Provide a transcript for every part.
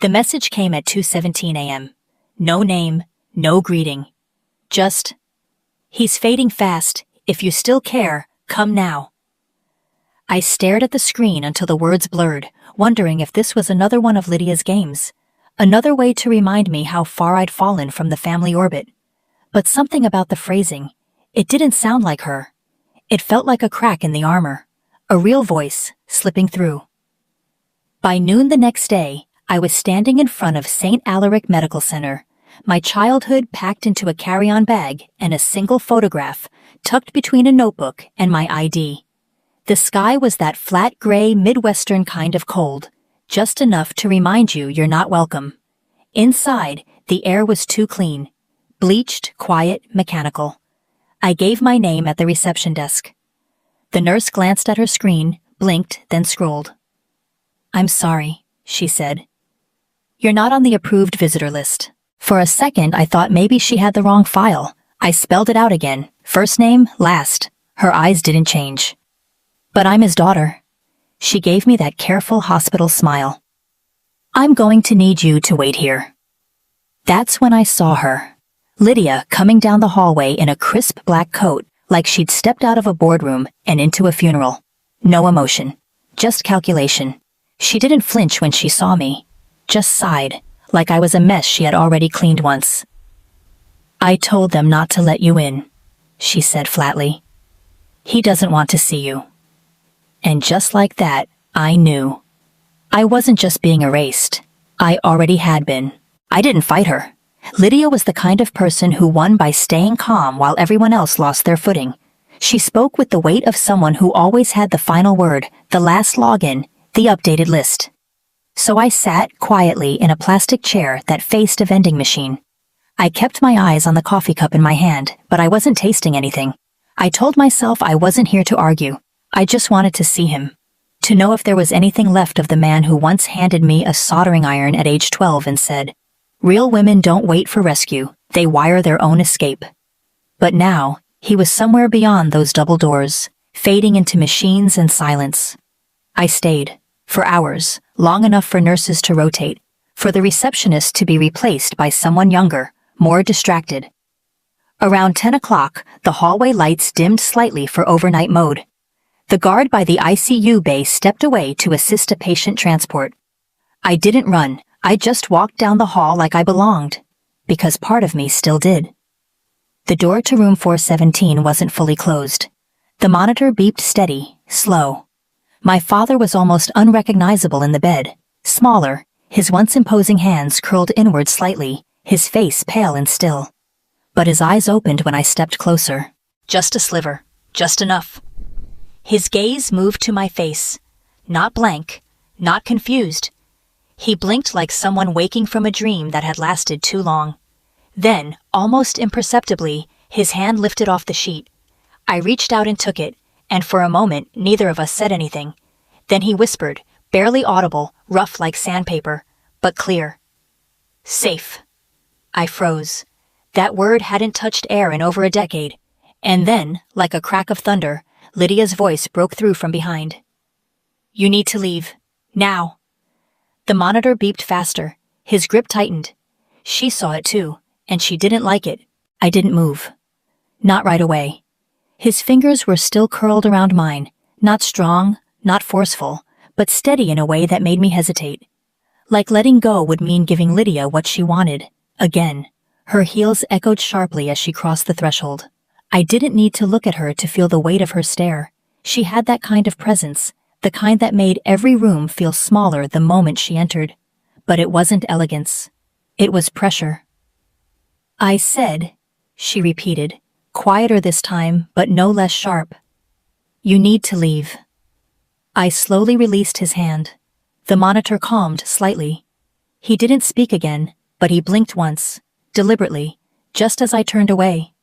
The message came at 2:17 a.m. No name, no greeting. Just, "He's fading fast. If you still care, come now." I stared at the screen until the words blurred, wondering if this was another one of Lydia's games. Another way to remind me how far I'd fallen from the family orbit. But something about the phrasing, it didn't sound like her. It felt like a crack in the armor, a real voice slipping through. By noon the next day, I was standing in front of St. Alaric Medical Center, my childhood packed into a carry-on bag and a single photograph tucked between a notebook and my ID. The sky was that flat gray Midwestern kind of cold, just enough to remind you you're not welcome. Inside, the air was too clean, bleached, quiet, mechanical. I gave my name at the reception desk. The nurse glanced at her screen, blinked, then scrolled. "I'm sorry," she said. "You're not on the approved visitor list." For a second, I thought maybe she had the wrong file. I spelled it out again, first name, last. Her eyes didn't change. "But I'm his daughter." She gave me that careful hospital smile. "I'm going to need you to wait here." That's when I saw her. Lydia coming down the hallway in a crisp black coat, like she'd stepped out of a boardroom and into a funeral. No emotion, just calculation. She didn't flinch when she saw me, just sighed, like I was a mess she had already cleaned once. "I told them not to let you in," she said flatly. "He doesn't want to see you." And just like that, I knew. I wasn't just being erased. I already had been. I didn't fight her. Lydia was the kind of person who won by staying calm while everyone else lost their footing. She spoke with the weight of someone who always had the final word, the last login, the updated list. So I sat quietly in a plastic chair that faced a vending machine. I kept my eyes on the coffee cup in my hand, but I wasn't tasting anything. I told myself I wasn't here to argue. I just wanted to see him. To know if there was anything left of the man who once handed me a soldering iron at age 12 and said, "Real women don't wait for rescue, they wire their own escape." But now, he was somewhere beyond those double doors, fading into machines and silence. I stayed, for hours, long enough for nurses to rotate, for the receptionist to be replaced by someone younger, more distracted. Around 10 o'clock, the hallway lights dimmed slightly for overnight mode. The guard by the ICU bay stepped away to assist a patient transport. I didn't run, I just walked down the hall like I belonged, because part of me still did. The door to room 417 wasn't fully closed. The monitor beeped steady, slow. My father was almost unrecognizable in the bed, smaller, his once imposing hands curled inward slightly, his face pale and still. But his eyes opened when I stepped closer. Just a sliver, just enough. His gaze moved to my face, not blank, not confused. He blinked like someone waking from a dream that had lasted too long. Then, almost imperceptibly, his hand lifted off the sheet. I reached out and took it, and for a moment neither of us said anything. Then he whispered, barely audible, rough like sandpaper, but clear. "Safe." I froze. That word hadn't touched air in over a decade. And then, like a crack of thunder, Lydia's voice broke through from behind. "You need to leave. Now." The monitor beeped faster. His grip tightened. She saw it too, and she didn't like it. I didn't move. Not right away. His fingers were still curled around mine, not strong, not forceful, but steady in a way that made me hesitate. Like letting go would mean giving Lydia what she wanted. Again. Her heels echoed sharply as she crossed the threshold. I didn't need to look at her to feel the weight of her stare. She had that kind of presence, the kind that made every room feel smaller the moment she entered. But it wasn't elegance. It was pressure. "I said," she repeated, quieter this time, but no less sharp. "You need to leave." I slowly released his hand. The monitor calmed slightly. He didn't speak again, but he blinked once, deliberately, just as I turned away.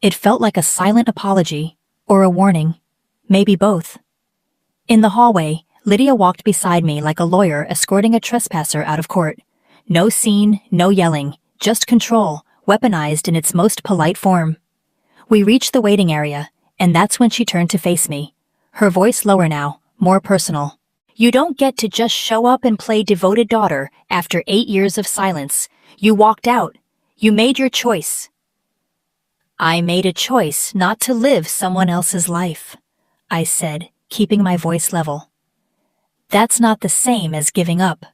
It felt like a silent apology, or a warning, maybe both. In the hallway, Lydia walked beside me like a lawyer escorting a trespasser out of court. No scene, no yelling, just control, weaponized in its most polite form. We reached the waiting area, and that's when she turned to face me. Her voice lower now, more personal. You don't get to just show up and play devoted daughter after 8 years of silence. You walked out. You made your choice. I made a choice not to live someone else's life, I said, keeping my voice level. That's not the same as giving up.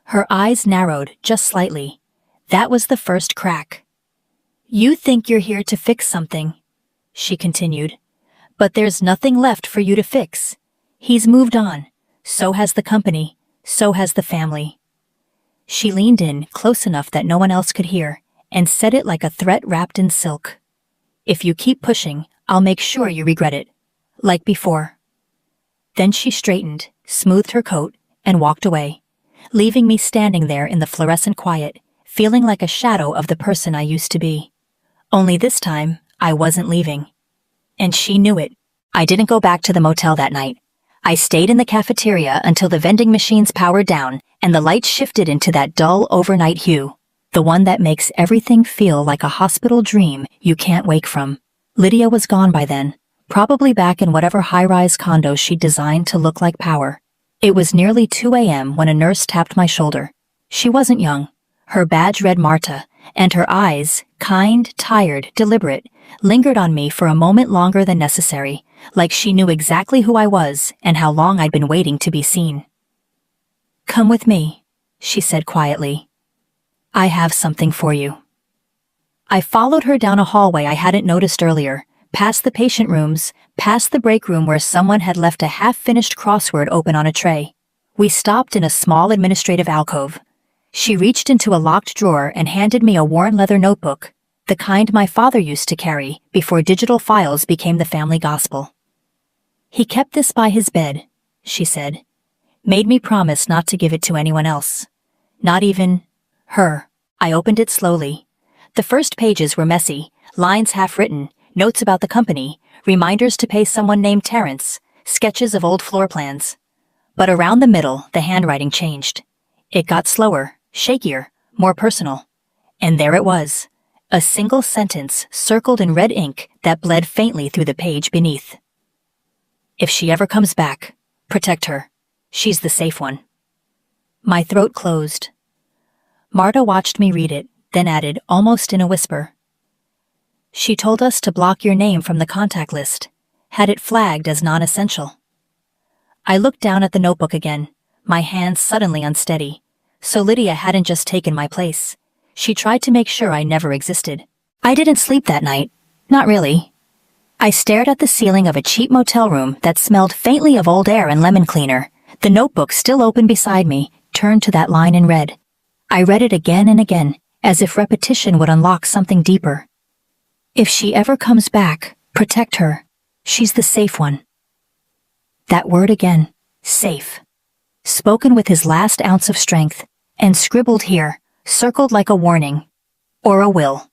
Her eyes narrowed just slightly. That was the first crack. You think you're here to fix something, she continued, but there's nothing left for you to fix. He's moved on. So has the company. So has the family. She leaned in close enough that no one else could hear and said it like a threat wrapped in silk. If you keep pushing, I'll make sure you regret it. Like before. Then she straightened, smoothed her coat, and walked away, leaving me standing there in the fluorescent quiet, feeling like a shadow of the person I used to be. Only this time, I wasn't leaving. And she knew it. I didn't go back to the motel that night. I stayed in the cafeteria until the vending machines powered down and the lights shifted into that dull overnight hue, the one that makes everything feel like a hospital dream you can't wake from. Lydia was gone by then, probably back in whatever high-rise condo she'd designed to look like power. It was nearly 2 a.m. when a nurse tapped my shoulder. She wasn't young. Her badge read Marta, and her eyes, kind, tired, deliberate, lingered on me for a moment longer than necessary, like she knew exactly who I was and how long I'd been waiting to be seen. "Come with me," she said quietly. "I have something for you." I followed her down a hallway I hadn't noticed earlier, past the patient rooms, past the break room where someone had left a half-finished crossword open on a tray. We stopped in a small administrative alcove. She reached into a locked drawer and handed me a worn leather notebook, the kind my father used to carry before digital files became the family gospel. "He kept this by his bed," she said. "Made me promise not to give it to anyone else. Not even her." I opened it slowly. The first pages were messy, lines half-written, notes about the company, reminders to pay someone named Terrence, sketches of old floor plans. But around the middle, the handwriting changed. It got slower, shakier, more personal. And there it was, a single sentence circled in red ink that bled faintly through the page beneath. "If she ever comes back, protect her. She's the safe one." My throat closed. Marta watched me read it, then added, almost in a whisper, "She told us to block your name from the contact list, had it flagged as non-essential." I looked down at the notebook again, my hands suddenly unsteady. So Lydia hadn't just taken my place. She tried to make sure I never existed. I didn't sleep that night. Not really. I stared at the ceiling of a cheap motel room that smelled faintly of old air and lemon cleaner, the notebook still open beside me, turned to that line in red. I read it again and again, as if repetition would unlock something deeper. "If she ever comes back, protect her. She's the safe one." That word again, safe. Spoken with his last ounce of strength, and scribbled here, circled like a warning. Or a will.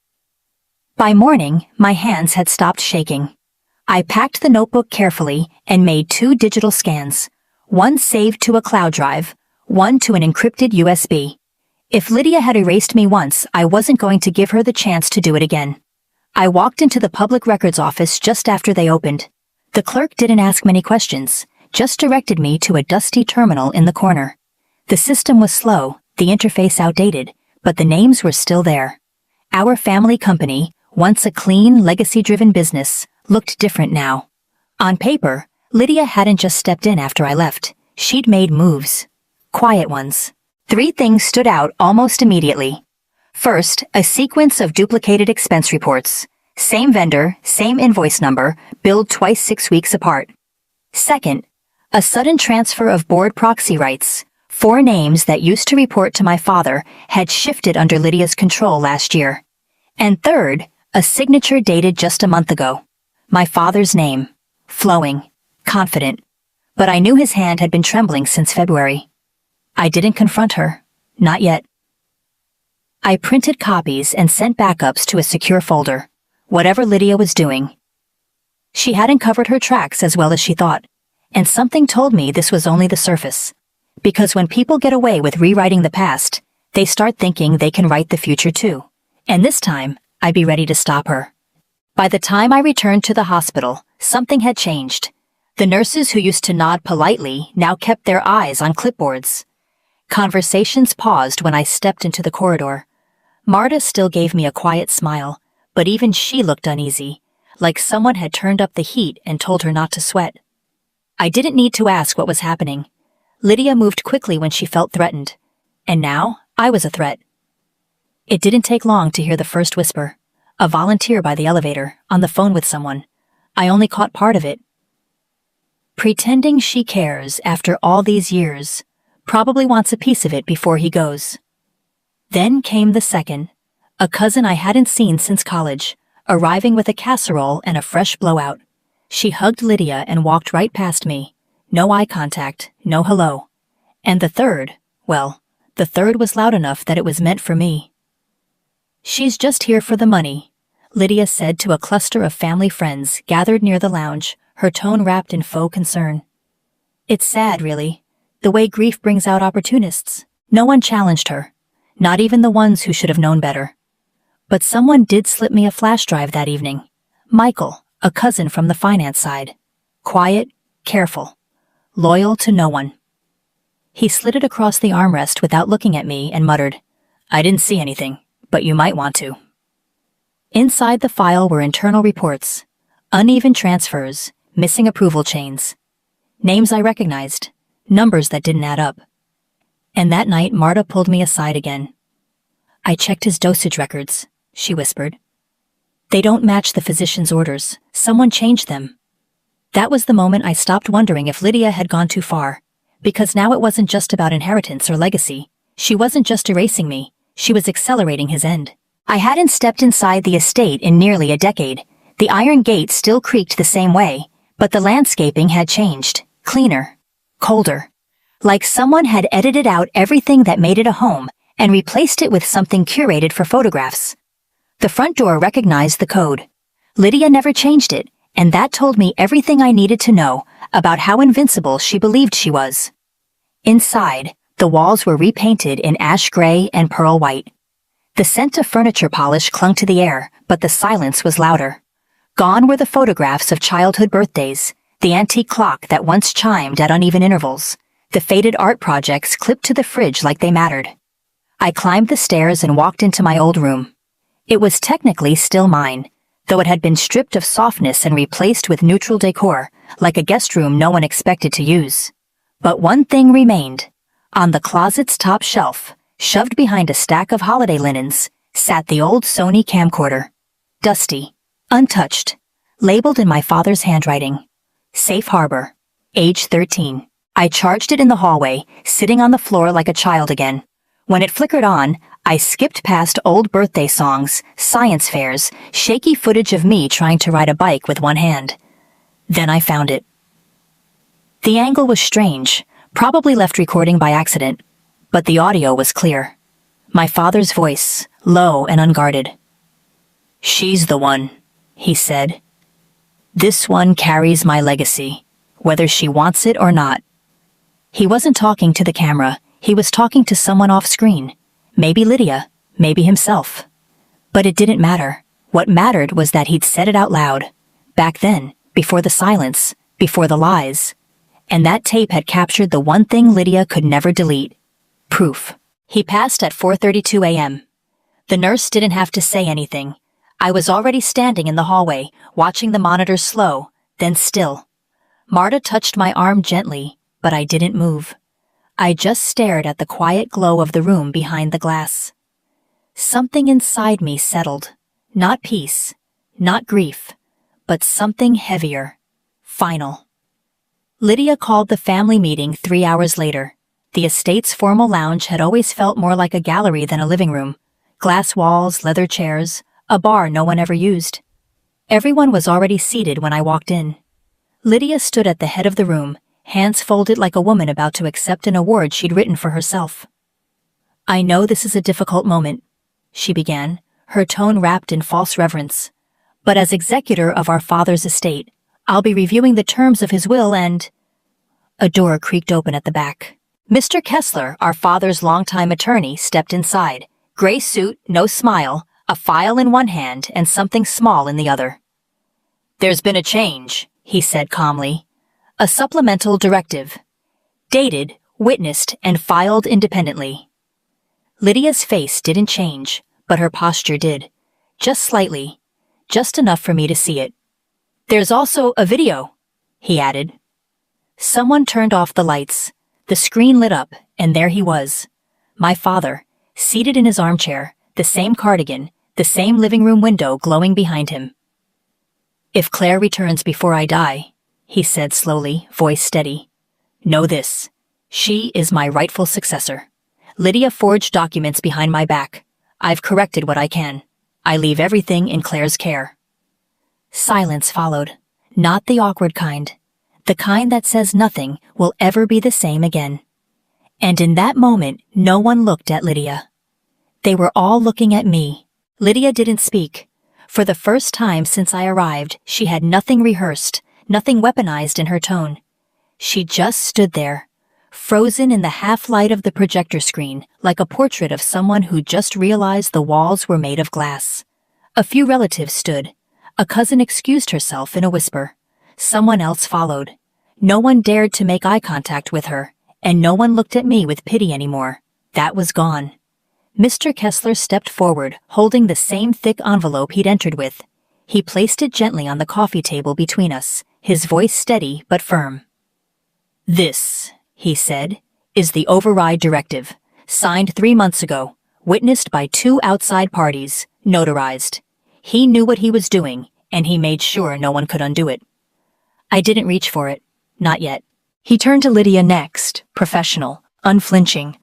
By morning, my hands had stopped shaking. I packed the notebook carefully and made 2 digital scans, one saved to a cloud drive, one to an encrypted USB. If Lydia had erased me once, I wasn't going to give her the chance to do it again. I walked into the public records office just after they opened. The clerk didn't ask many questions, just directed me to a dusty terminal in the corner. The system was slow, the interface outdated, but the names were still there. Our family company, once a clean, legacy-driven business, looked different now. On paper, Lydia hadn't just stepped in after I left. She'd made moves. Quiet ones. 3 things stood out almost immediately. First, a sequence of duplicated expense reports. Same vendor, same invoice number, billed twice 6 weeks apart. Second, a sudden transfer of board proxy rights. 4 names that used to report to my father had shifted under Lydia's control last year. And third, a signature dated just a month ago. My father's name. Flowing. Confident. But I knew his hand had been trembling since February. I didn't confront her. Not yet. I printed copies and sent backups to a secure folder. Whatever Lydia was doing. She hadn't covered her tracks as well as she thought. And something told me this was only the surface. Because when people get away with rewriting the past, they start thinking they can write the future too. And this time, I'd be ready to stop her. By the time I returned to the hospital, something had changed. The nurses who used to nod politely now kept their eyes on clipboards. Conversations paused when I stepped into the corridor. Marta still gave me a quiet smile, but even she looked uneasy, like someone had turned up the heat and told her not to sweat. I didn't need to ask what was happening. Lydia moved quickly when she felt threatened, and now I was a threat. It didn't take long to hear the first whisper. A volunteer by the elevator, on the phone with someone. I only caught part of it. Pretending she cares after all these years, probably wants a piece of it before he goes. Then came the second, a cousin I hadn't seen since college, arriving with a casserole and a fresh blowout. She hugged Lydia and walked right past me. No eye contact, no hello. And the third was loud enough that it was meant for me. "She's just here for the money," Lydia said to a cluster of family friends gathered near the lounge, her tone wrapped in faux concern. It's sad, really, the way grief brings out opportunists. No one challenged her, not even the ones who should have known better. But someone did slip me a flash drive that evening. Michael, a cousin from the finance side. Quiet, careful, loyal to no one. He slid it across the armrest without looking at me and muttered, "I didn't see anything, but you might want to." Inside the file were internal reports, uneven transfers, missing approval chains. Names I recognized, numbers that didn't add up. And that night Marta pulled me aside again. "I checked his dosage records," she whispered. "They don't match the physician's orders. Someone changed them." That was the moment I stopped wondering if Lydia had gone too far, because now it wasn't just about inheritance or legacy. She wasn't just erasing me, she was accelerating his end. I hadn't stepped inside the estate in nearly a decade. The iron gate still creaked the same way, but the landscaping had changed, cleaner, colder. Like someone had edited out everything that made it a home and replaced it with something curated for photographs. The front door recognized the code. Lydia never changed it, and that told me everything I needed to know about how invincible she believed she was. Inside, the walls were repainted in ash gray and pearl white. The scent of furniture polish clung to the air, but the silence was louder. Gone were the photographs of childhood birthdays, the antique clock that once chimed at uneven intervals, the faded art projects clipped to the fridge like they mattered. I climbed the stairs and walked into my old room. It was technically still mine, though it had been stripped of softness and replaced with neutral decor, like a guest room no one expected to use. But one thing remained. On the closet's top shelf, shoved behind a stack of holiday linens, sat the old Sony camcorder. Dusty, untouched, labeled in my father's handwriting. Safe harbor, age 13. I charged it in the hallway, sitting on the floor like a child again. When it flickered on, I skipped past old birthday songs, science fairs, shaky footage of me trying to ride a bike with one hand. Then I found it. The angle was strange, probably left recording by accident, but the audio was clear. My father's voice, low and unguarded. "She's the one," he said. "This one carries my legacy, whether she wants it or not." He wasn't talking to the camera, he was talking to someone off screen. Maybe Lydia, maybe himself. But it didn't matter. What mattered was that he'd said it out loud. Back then, before the silence, before the lies. And that tape had captured the one thing Lydia could never delete. Proof. He passed at 4:32 a.m. The nurse didn't have to say anything. I was already standing in the hallway, watching the monitor slow, then still. Marta touched my arm gently, but I didn't move. I just stared at the quiet glow of the room behind the glass. Something inside me settled. Not peace, not grief, but something heavier. Final. Lydia called the family meeting 3 hours later. The estate's formal lounge had always felt more like a gallery than a living room. Glass walls, leather chairs, a bar no one ever used. Everyone was already seated when I walked in. Lydia stood at the head of the room, hands folded like a woman about to accept an award she'd written for herself. "I know this is a difficult moment," she began, her tone wrapped in false reverence. "But as executor of our father's estate, I'll be reviewing the terms of his will and—" A door creaked open at the back. Mr. Kessler, our father's longtime attorney, stepped inside. Gray suit, no smile, a file in one hand and something small in the other. "There's been a change," he said calmly. A supplemental directive. Dated, witnessed, and filed independently. Lydia's face didn't change, but her posture did. Just slightly. Just enough for me to see it. There's also a video, he added. Someone turned off the lights. The screen lit up, and there he was. My father, seated in his armchair, the same cardigan, the same living room window glowing behind him. If Claire returns before I die, he said slowly, voice steady, know this. She is my rightful successor. Lydia forged documents behind my back. I've corrected what I can. I leave everything in Claire's care. Silence followed. Not the awkward kind. The kind that says nothing will ever be the same again. And in that moment, no one looked at Lydia. They were all looking at me. Lydia didn't speak. For the first time since I arrived, she had nothing rehearsed, nothing weaponized in her tone. She just stood there, frozen in the half-light of the projector screen, like a portrait of someone who just realized the walls were made of glass. A few relatives stood. A cousin excused herself in a whisper. Someone else followed. No one dared to make eye contact with her, and no one looked at me with pity anymore. That was gone. Mr. Kessler stepped forward, holding the same thick envelope he'd entered with. He placed it gently on the coffee table between us, his voice steady but firm. This, he said, is the override directive, signed 3 months ago, witnessed by 2 outside parties, notarized. He knew what he was doing, and he made sure no one could undo it. I didn't reach for it. Not yet. He turned to Lydia next, professional, unflinching.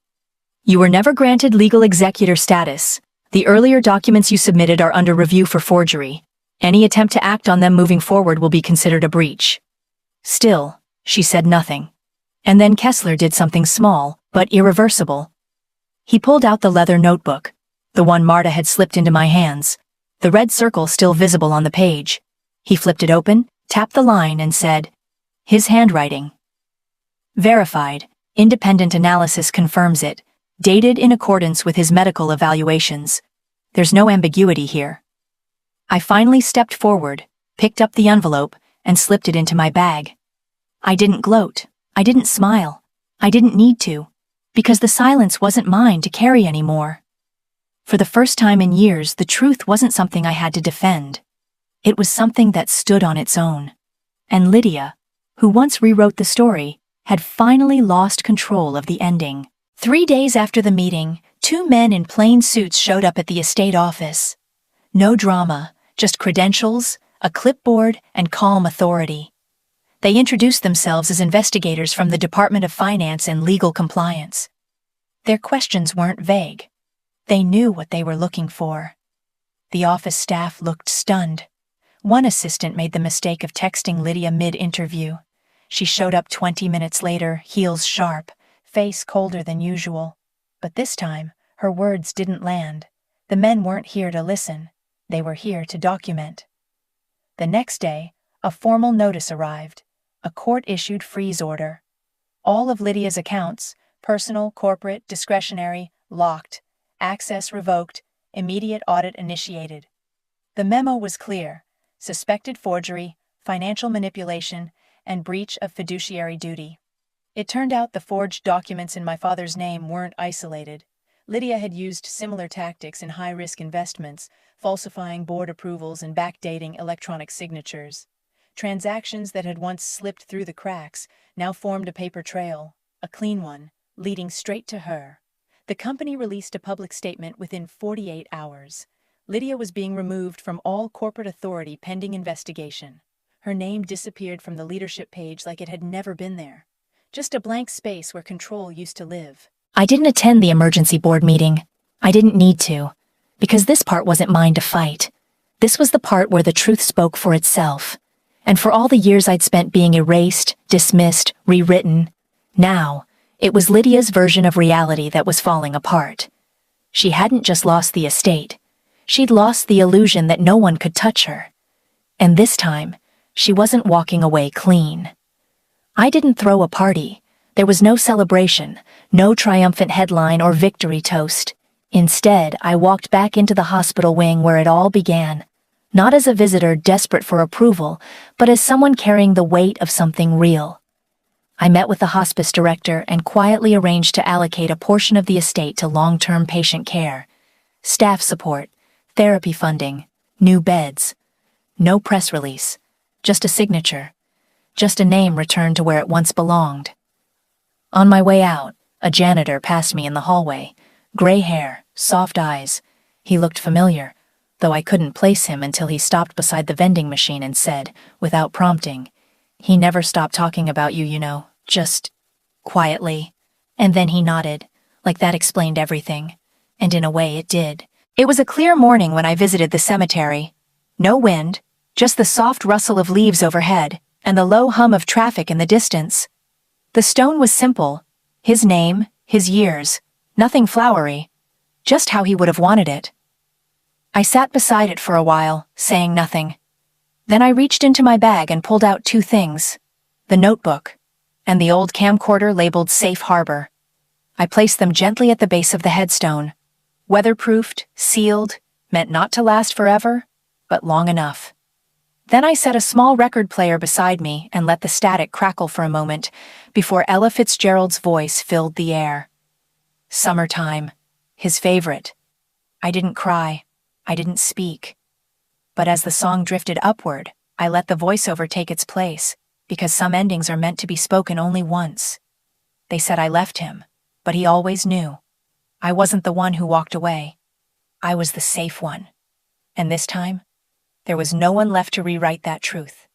You were never granted legal executor status. The earlier documents you submitted are under review for forgery. Any attempt to act on them moving forward will be considered a breach. Still, she said nothing. And then Kessler did something small, but irreversible. He pulled out the leather notebook, the one Marta had slipped into my hands, the red circle still visible on the page. He flipped it open, tapped the line, and said, his handwriting. Verified. Independent analysis confirms it. Dated in accordance with his medical evaluations. There's no ambiguity here. I finally stepped forward, picked up the envelope, and slipped it into my bag. I didn't gloat. I didn't smile. I didn't need to, because the silence wasn't mine to carry anymore. For the first time in years, the truth wasn't something I had to defend. It was something that stood on its own. And Lydia, who once rewrote the story, had finally lost control of the ending. 3 days after the meeting, 2 men in plain suits showed up at the estate office. No drama, just credentials, a clipboard, and calm authority. They introduced themselves as investigators from the Department of Finance and Legal Compliance. Their questions weren't vague. They knew what they were looking for. The office staff looked stunned. One assistant made the mistake of texting Lydia mid-interview. She showed up 20 minutes later, heels sharp, face colder than usual. But this time, her words didn't land. The men weren't here to listen. They were here to document. The next day, a formal notice arrived. A court-issued freeze order. All of Lydia's accounts, personal, corporate, discretionary, locked. Access revoked. Immediate audit initiated. The memo was clear. Suspected forgery, financial manipulation, and breach of fiduciary duty. It turned out the forged documents in my father's name weren't isolated. Lydia had used similar tactics in high-risk investments, falsifying board approvals and backdating electronic signatures. Transactions that had once slipped through the cracks now formed a paper trail, a clean one, leading straight to her. The company released a public statement within 48 hours. Lydia was being removed from all corporate authority pending investigation. Her name disappeared from the leadership page like it had never been there. Just a blank space where control used to live. I didn't attend the emergency board meeting. I didn't need to, because this part wasn't mine to fight. This was the part where the truth spoke for itself. And for all the years I'd spent being erased, dismissed, rewritten, now, it was Lydia's version of reality that was falling apart. She hadn't just lost the estate. She'd lost the illusion that no one could touch her. And this time, she wasn't walking away clean. I didn't throw a party. There was no celebration, no triumphant headline or victory toast. Instead, I walked back into the hospital wing where it all began, not as a visitor desperate for approval, but as someone carrying the weight of something real. I met with the hospice director and quietly arranged to allocate a portion of the estate to long-term patient care. Staff support, therapy funding, new beds. No press release. Just a signature. Just a name returned to where it once belonged. On my way out, a janitor passed me in the hallway. Gray hair, soft eyes. He looked familiar, though I couldn't place him until he stopped beside the vending machine and said, without prompting, "He never stopped talking about you, you know, just quietly." And then he nodded, like that explained everything. And in a way it did. It was a clear morning when I visited the cemetery. No wind, just the soft rustle of leaves overhead, and the low hum of traffic in the distance. The stone was simple. His name, his years, nothing flowery. Just how he would have wanted it. I sat beside it for a while, saying nothing. Then I reached into my bag and pulled out two things. The notebook, and the old camcorder labeled Safe Harbor. I placed them gently at the base of the headstone. Weatherproofed, sealed, meant not to last forever, but long enough. Then I set a small record player beside me and let the static crackle for a moment before Ella Fitzgerald's voice filled the air. Summertime, his favorite. I didn't cry. I didn't speak. But as the song drifted upward, I let the voiceover take its place, because some endings are meant to be spoken only once. They said I left him, but he always knew. I wasn't the one who walked away. I was the safe one. And this time, there was no one left to rewrite that truth.